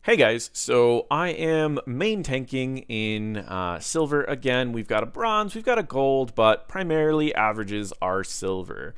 Hey guys, so I am main tanking in silver again. We've got a bronze, we've got a gold, but primarily averages are silver.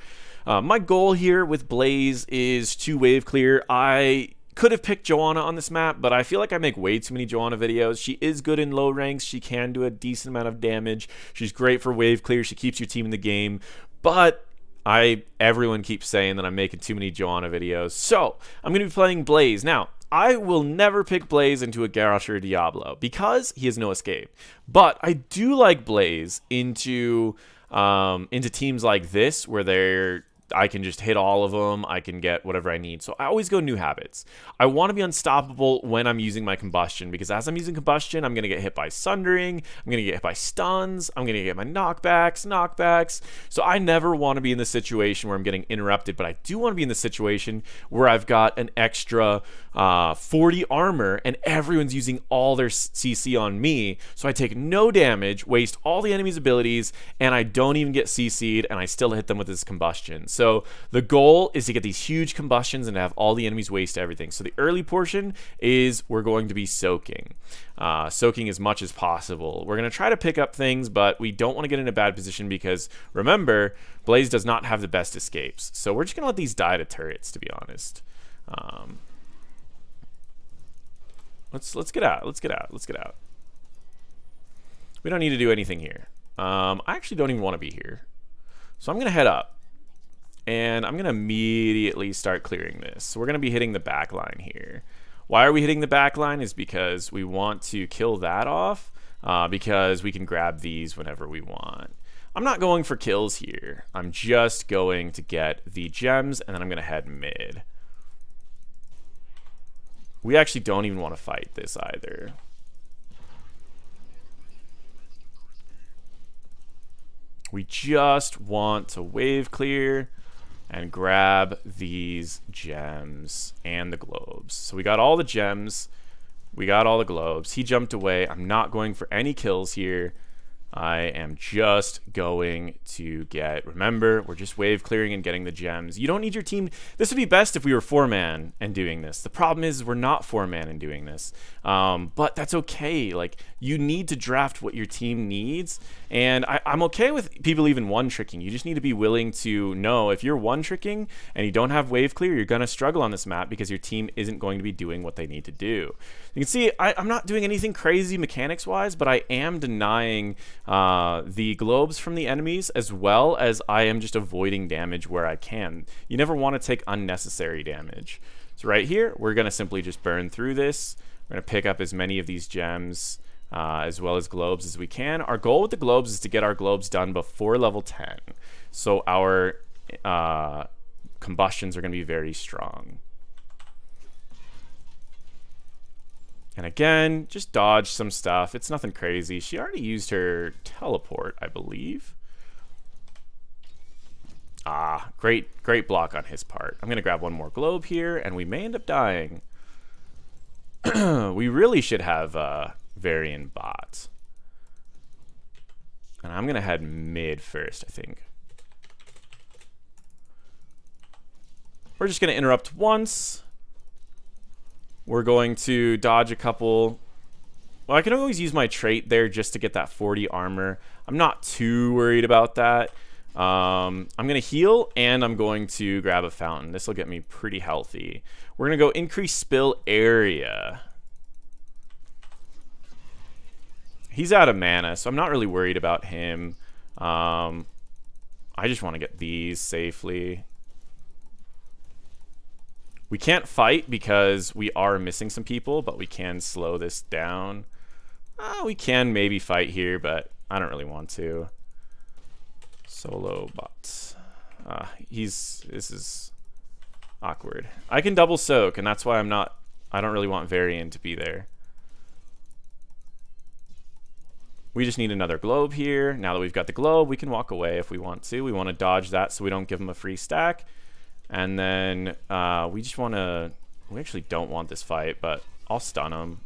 My goal here with Blaze is to wave clear. I could have picked Joanna on this map, but I feel like I make way too many Joanna videos. She is good in low ranks. She can do a decent amount of damage. She's great for wave clear. She keeps your team in the game, but everyone keeps saying that I'm making too many Joanna videos. So I'm going to be playing Blaze. Now, I will never pick Blaze into a Garrosh or a Diablo because he has no escape. But I do like Blaze into teams like this where I can just hit all of them. I can get whatever I need. So I always go new habits. I want to be unstoppable when I'm using my combustion, because as I'm using combustion, I'm going to get hit by sundering. I'm going to get hit by stuns. I'm going to get my knockbacks. So I never want to be in the situation where I'm getting interrupted, but I do want to be in the situation where I've got an extra 40 armor and everyone's using all their CC on me. So I take no damage, waste all the enemy's abilities, and I don't even get CC'd, and I still hit them with this combustion. So the goal is to get these huge combustions and to have all the enemies waste everything. So the early portion is we're going to be soaking. Soaking as much as possible. We're going to try to pick up things, but we don't want to get in a bad position because, remember, Blaze does not have the best escapes. So we're just going to let these die to turrets, to be honest. Let's get out. Let's get out. We don't need to do anything here. I actually don't even want to be here. So I'm going to head up. And I'm going to immediately start clearing this. So we're going to be hitting the back line here. Why are we hitting the back line? Is because we want to kill that off, because we can grab these whenever we want. I'm not going for kills here. I'm just going to get the gems, and then I'm going to head mid. We actually don't even want to fight this either. We just want to wave clear and grab these gems and the globes. So we got all the gems. We got all the globes. He jumped away. I'm not going for any kills here. I am just going to get, remember, we're just wave clearing and getting the gems. You don't need your team. This would be best if we were 4-man and doing this. The problem is we're not 4-man and doing this. But that's okay. Like, you need to draft what your team needs. And I'm okay with people even one-tricking. You just need to be willing to know if you're one-tricking and you don't have wave clear, you're going to struggle on this map because your team isn't going to be doing what they need to do. You can see I'm not doing anything crazy mechanics-wise, but I am denying the globes from the enemies, as well as I am just avoiding damage where I can. You never want to take unnecessary damage. So right here, we're going to simply just burn through this. We're going to pick up as many of these gems as well as globes as we can. Our goal with the globes is to get our globes done before level 10. So our combustions are going to be very strong. And again, just dodge some stuff. It's nothing crazy. She already used her teleport, I believe. Great block on his part. I'm going to grab one more globe here, and we may end up dying. We really should have Varian bot. And I'm going to head mid first, I think. We're just going to interrupt once. We're going to dodge a couple. Well, I can always use my trait there just to get that 40 armor. I'm not too worried about that. I'm going to heal, and I'm going to grab a fountain. This will get me pretty healthy. We're going to go increase spill area. He's out of mana, so I'm not really worried about him. I just want to get these safely. We can't fight because we are missing some people, but we can slow this down. We can maybe fight here, but I don't really want to. Solo bots. This is awkward. I can double soak, and that's why I don't really want Varian to be there. We just need another globe here. Now that we've got the globe, we can walk away if we want to. We want to dodge that so we don't give him a free stack. And then we actually don't want this fight, but I'll stun him.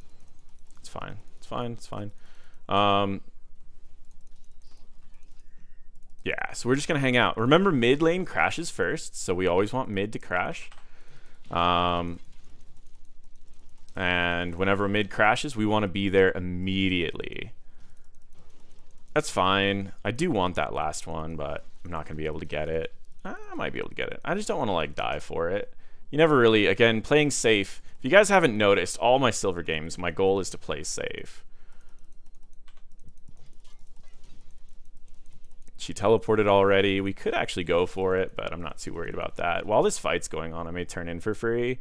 It's fine. Yeah, so we're just going to hang out. Remember, mid lane crashes first, so we always want mid to crash. And whenever mid crashes, we want to be there immediately. That's fine. I do want that last one, but I'm not going to be able to get it. I might be able to get it. I just don't want to like die for it. You never really, again, playing safe. If you guys haven't noticed, all my silver games, my goal is to play safe. She teleported already. We could actually go for it, but I'm not too worried about that. While this fight's going on, I may turn in for free.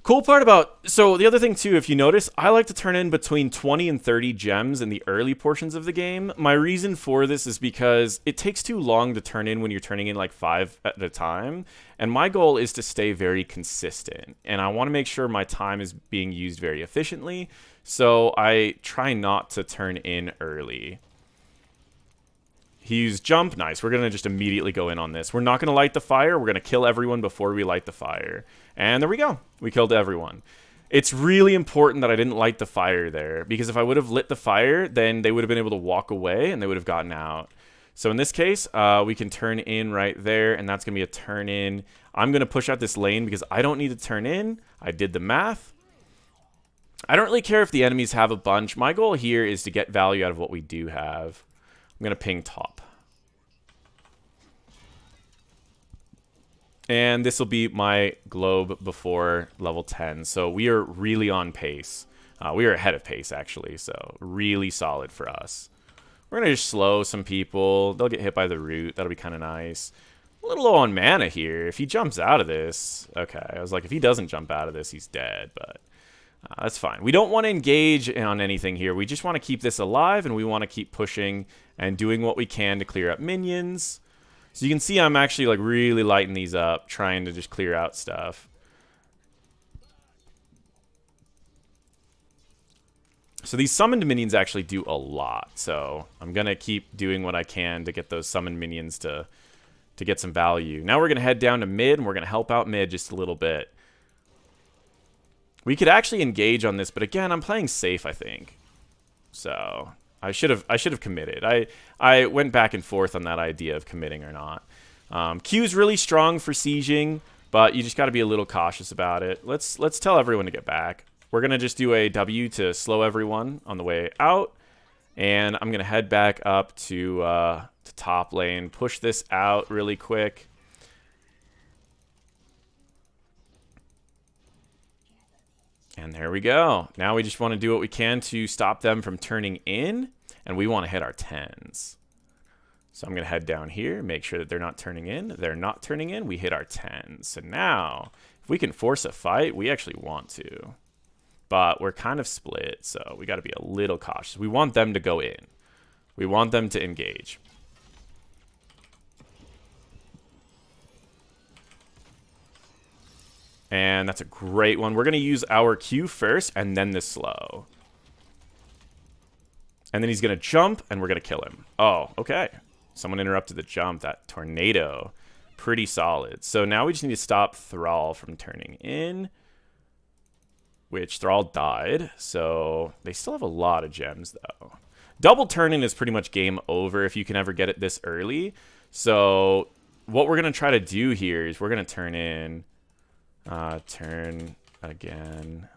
Cool part about, so the other thing too, if you notice, I like to turn in between 20 and 30 gems in the early portions of the game. My reason for this is because it takes too long to turn in when you're turning in like 5 at a time. And my goal is to stay very consistent. And I want to make sure my time is being used very efficiently. So I try not to turn in early. He used jump. Nice. We're going to just immediately go in on this. We're not going to light the fire. We're going to kill everyone before we light the fire. And there we go. We killed everyone. It's really important that I didn't light the fire there, because if I would have lit the fire, then they would have been able to walk away and they would have gotten out. So in this case, we can turn in right there, and that's going to be a turn in. I'm going to push out this lane because I don't need to turn in. I did the math. I don't really care if the enemies have a bunch. My goal here is to get value out of what we do have. I'm going to ping top. And this will be my globe before level 10. So we are really on pace. We are ahead of pace, actually. So really solid for us. We're going to just slow some people. They'll get hit by the root. That'll be kind of nice. A little low on mana here. If he jumps out of this... Okay, I was like, if he doesn't jump out of this, he's dead. But that's fine. We don't want to engage on anything here. We just want to keep this alive, and we want to keep pushing and doing what we can to clear up minions. So you can see I'm actually like really lighting these up, trying to just clear out stuff. So these summoned minions actually do a lot. So I'm going to keep doing what I can to get those summoned minions to get some value. Now we're going to head down to mid, and we're going to help out mid just a little bit. We could actually engage on this, but again, I'm playing safe, I think. So I should have committed. I went back and forth on that idea of committing or not. Q's really strong for sieging, but you just got to be a little cautious about it. Let's tell everyone to get back. We're gonna just do a W to slow everyone on the way out, and I'm gonna head back up to top lane, push this out really quick. And there we go. Now we just want to do what we can to stop them from turning in, and we want to hit our 10s. So I'm going to head down here, make sure that they're not turning in. They're not turning in. We hit our 10s. So now, if we can force a fight, we actually want to. But we're kind of split, so we got to be a little cautious. We want them to go in. We want them to engage. And that's a great one. We're going to use our Q first, and then the slow. And then he's going to jump, and we're going to kill him. Oh, okay. Someone interrupted the jump. That tornado. Pretty solid. So now we just need to stop Thrall from turning in. Which Thrall died. So they still have a lot of gems, though. Double turning is pretty much game over if you can ever get it this early. So what we're going to try to do here is we're going to turn in... turn again.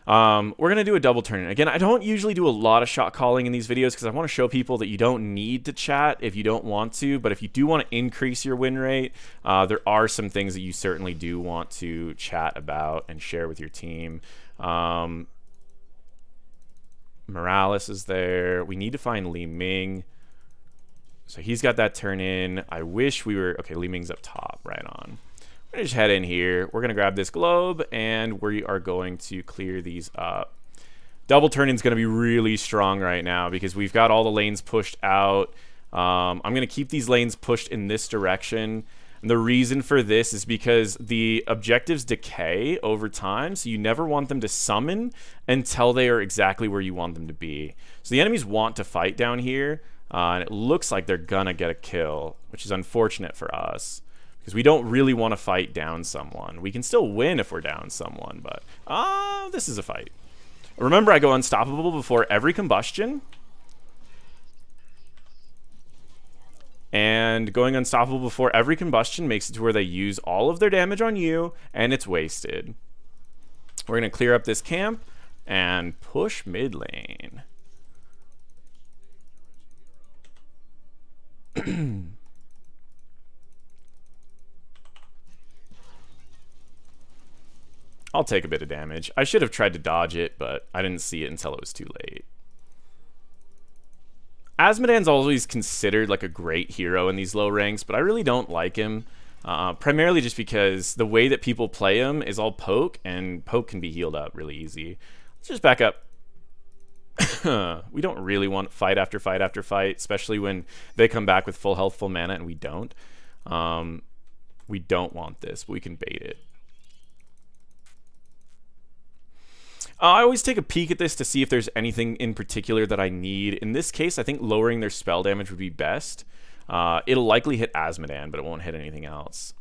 We're going to do a double turn. Again, I don't usually do a lot of shot calling in these videos because I want to show people that you don't need to chat if you don't want to. But if you do want to increase your win rate, there are some things that you certainly do want to chat about and share with your team. Morales is there. We need to find Li Ming. So he's got that turn in. I wish we were... Okay, Li Ming's up top. Right on. We're going to just head in here. We're going to grab this globe, and we are going to clear these up. Double turning is going to be really strong right now because we've got all the lanes pushed out. I'm going to keep these lanes pushed in this direction. And the reason for this is because the objectives decay over time, so you never want them to summon until they are exactly where you want them to be. So the enemies want to fight down here, and it looks like they're going to get a kill, which is unfortunate for us. Because we don't really want to fight down someone. We can still win if we're down someone, but... this is a fight. Remember, I go unstoppable before every combustion. And going unstoppable before every combustion makes it to where they use all of their damage on you, and it's wasted. We're going to clear up this camp and push mid lane. I'll take a bit of damage. I should have tried to dodge it, but I didn't see it until it was too late. Asmodan's always considered like a great hero in these low ranks, but I really don't like him. Primarily just because the way that people play him is all poke, and poke can be healed up really easy. Let's just back up. We don't really want fight after fight after fight, especially when they come back with full health, full mana, and we don't. We don't want this, but we can bait it. I always take a peek at this to see if there's anything in particular that I need. In this case, I think lowering their spell damage would be best. It'll likely hit Asmodan, but it won't hit anything else.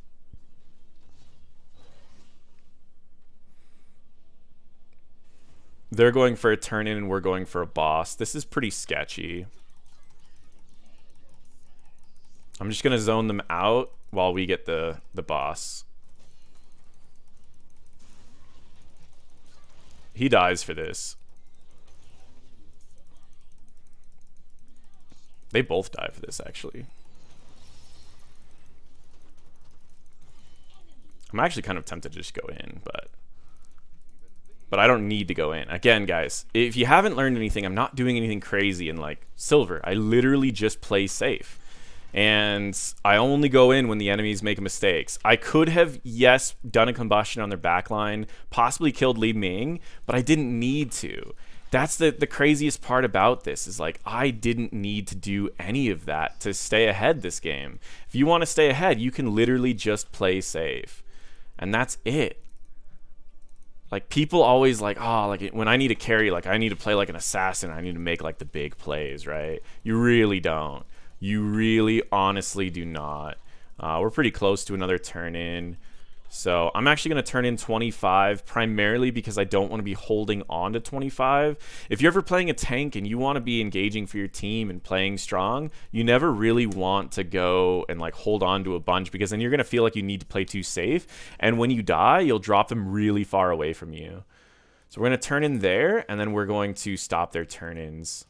They're going for a turn-in and we're going for a boss. This is pretty sketchy. I'm just going to zone them out while we get the boss. He dies for this. They both die for this, actually. I'm actually kind of tempted to just go in, but I don't need to go in. Again, guys, if you haven't learned anything, I'm not doing anything crazy in like Silver. I literally just play safe. And I only go in when the enemies make mistakes. I could have, yes, done a combustion on their backline, possibly killed Li Ming, but I didn't need to. That's the craziest part about this, is like I didn't need to do any of that to stay ahead this game. If you want to stay ahead, you can literally just play safe. And that's it. Like, people always like, oh, like when I need to carry, like I need to play like an assassin, I need to make like the big plays, right? You really don't. You really honestly do not. We're pretty close to another turn in. So I'm actually going to turn in 25 primarily because I don't want to be holding on to 25. If you're ever playing a tank and you want to be engaging for your team and playing strong, you never really want to go and like hold on to a bunch, because then you're going to feel like you need to play too safe. And when you die, you'll drop them really far away from you. So we're going to turn in there, and then we're going to stop their turn-ins.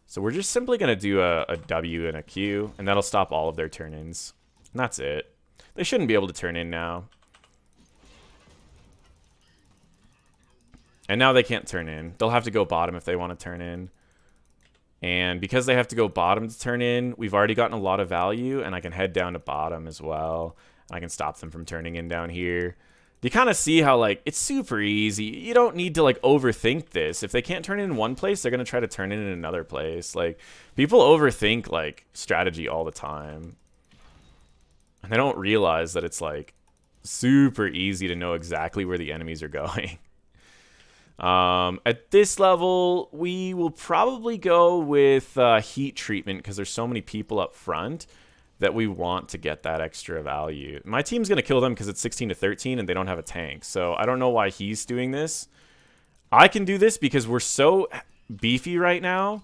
So we're just simply going to do a W and a Q, and that'll stop all of their turn-ins. And that's it. They shouldn't be able to turn in now. And now they can't turn in. They'll have to go bottom if they want to turn in. And because they have to go bottom to turn in, we've already gotten a lot of value, and I can head down to bottom as well. I can stop them from turning in down here. You kind of see how, like, it's super easy. You don't need to, like, overthink this. If they can't turn in one place, they're going to try to turn in another place. Like, people overthink, like, strategy all the time. And they don't realize that it's, like, super easy to know exactly where the enemies are going. At this level, we will probably go with heat treatment because there's so many people up front that we want to get that extra value. My team's going to kill them because it's 16 to 13 and they don't have a tank. So I don't know why he's doing this. I can do this because we're so beefy right now,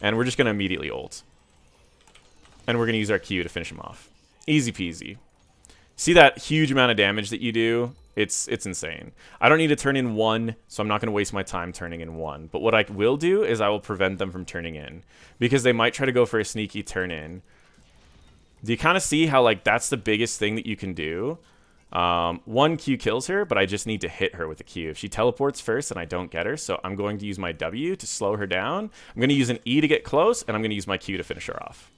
and we're just going to immediately ult. And we're going to use our Q to finish him off. Easy peasy. See that huge amount of damage that you do? It's insane. I don't need to turn in one, so I'm not going to waste my time turning in one. But what I will do is I will prevent them from turning in, because they might try to go for a sneaky turn in. Do you kind of see how, like, that's the biggest thing that you can do? One Q kills her, but I just need to hit her with a Q. If she teleports first and I don't get her, so I'm going to use my W to slow her down. I'm going to use an E to get close, and I'm going to use my Q to finish her off.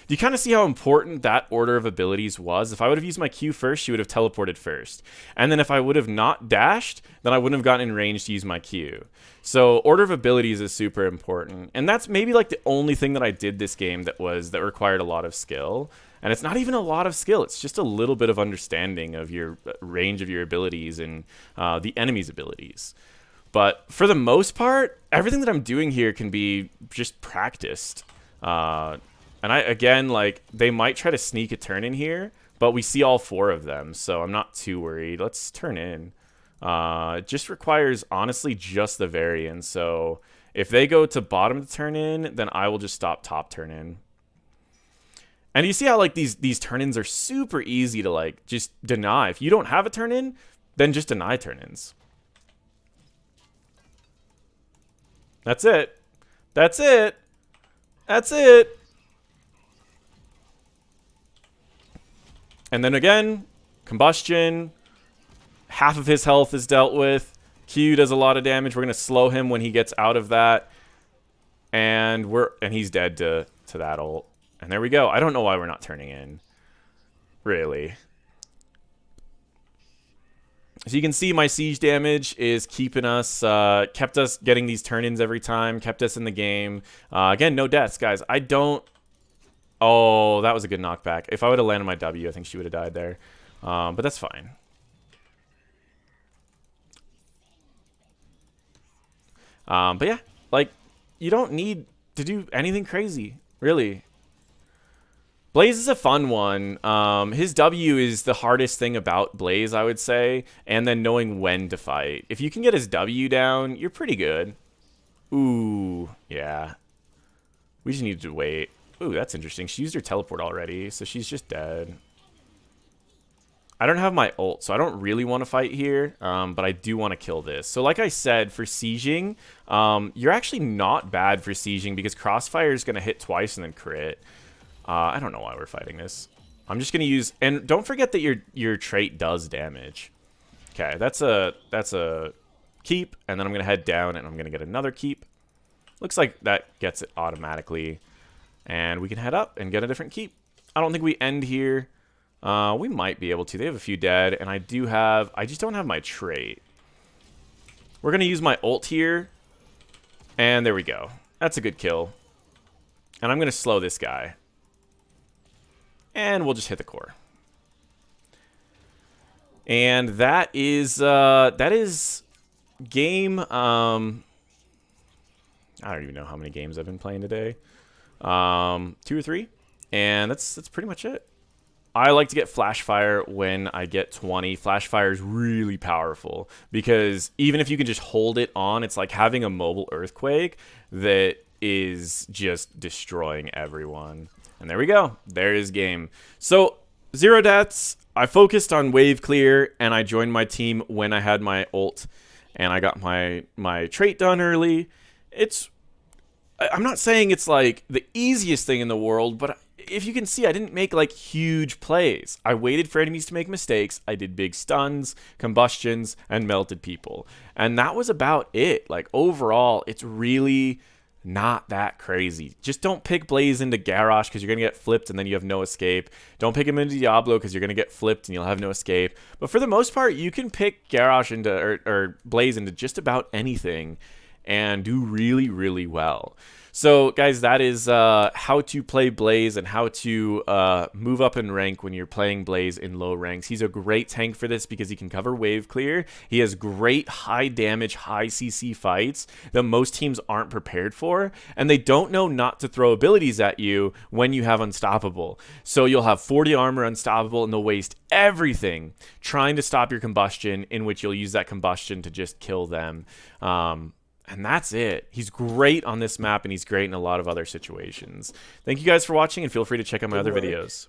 Do you kind of see how important that order of abilities was? If I would have used my Q first, she would have teleported first. And then if I would have not dashed, then I wouldn't have gotten in range to use my Q. So order of abilities is super important. And that's maybe like the only thing that I did this game that required a lot of skill. And it's not even a lot of skill. It's just a little bit of understanding of your range of your abilities and the enemy's abilities. But for the most part, everything that I'm doing here can be just practiced. And again, like, they might try to sneak a turn in here, but we see all four of them, so I'm not too worried. Let's turn in. It just requires, honestly, just the variance. So if they go to bottom to turn in, then I will just stop top turn in. And you see how, like, these turn-ins are super easy to, like, just deny. If you don't have a turn-in, then just deny turn-ins. That's it. That's it. That's it. And then again, combustion. Half of his health is dealt with. Q does a lot of damage. We're going to slow him when he gets out of that. And he's dead to that ult. And there we go. I don't know why we're not turning in. Really. So you can see my siege damage is keeping us, kept us getting these turn-ins every time, kept us in the game. Again, no deaths, guys. I don't... Oh, that was a good knockback. If I would have landed my W, I think she would have died there. But that's fine. But yeah, like, you don't need to do anything crazy, really. Blaze is a fun one. His W is the hardest thing about Blaze, I would say, and then knowing when to fight. If you can get his W down, you're pretty good. Ooh, yeah. We just need to wait. Ooh, that's interesting. She used her teleport already, so she's just dead. I don't have my ult, so I don't really want to fight here, but I do want to kill this. So like I said, for sieging, you're actually not bad for sieging because Crossfire is going to hit twice and then crit. I don't know why we're fighting this. I'm just going to use... And don't forget that your trait does damage. Okay, that's a keep, and then I'm going to head down, and I'm going to get another keep. Looks like that gets it automatically. And we can head up and get a different keep. I don't think we end here. We might be able to. They have a few dead, and I just don't have my trait. We're going to use my ult here, and there we go. That's a good kill. And I'm going to slow this guy. And we'll just hit the core. And that is game, I don't even know how many games I've been playing today. 2 or 3, and that's pretty much it. I like to get flash fire when I get 20. Flash fire is really powerful because even if you can just hold it on, it's like having a mobile earthquake that is just destroying everyone. And there we go. There is game. So 0 deaths. I focused on wave clear, and I joined my team when I had my ult, and I got my trait done early. I'm not saying it's like the easiest thing in the world, but if you can see, I didn't make like huge plays. I waited for enemies to make mistakes. I did big stuns, combustions, and melted people. And that was about it. Like overall, it's really not that crazy. Just don't pick Blaze into Garrosh because you're going to get flipped and then you have no escape. Don't pick him into Diablo because you're going to get flipped and you'll have no escape. But for the most part, you can pick Garrosh into or Blaze into just about anything and do really, really well. So, guys, that is how to play Blaze and how to move up in rank when you're playing Blaze in low ranks. He's a great tank for this because he can cover wave clear. He has great high damage, high CC fights that most teams aren't prepared for, and they don't know not to throw abilities at you when you have Unstoppable. So you'll have 40 armor Unstoppable, and they'll waste everything trying to stop your combustion, in which you'll use that combustion to just kill them. And that's it. He's great on this map, and he's great in a lot of other situations. Thank you guys for watching, and feel free to check out my other videos.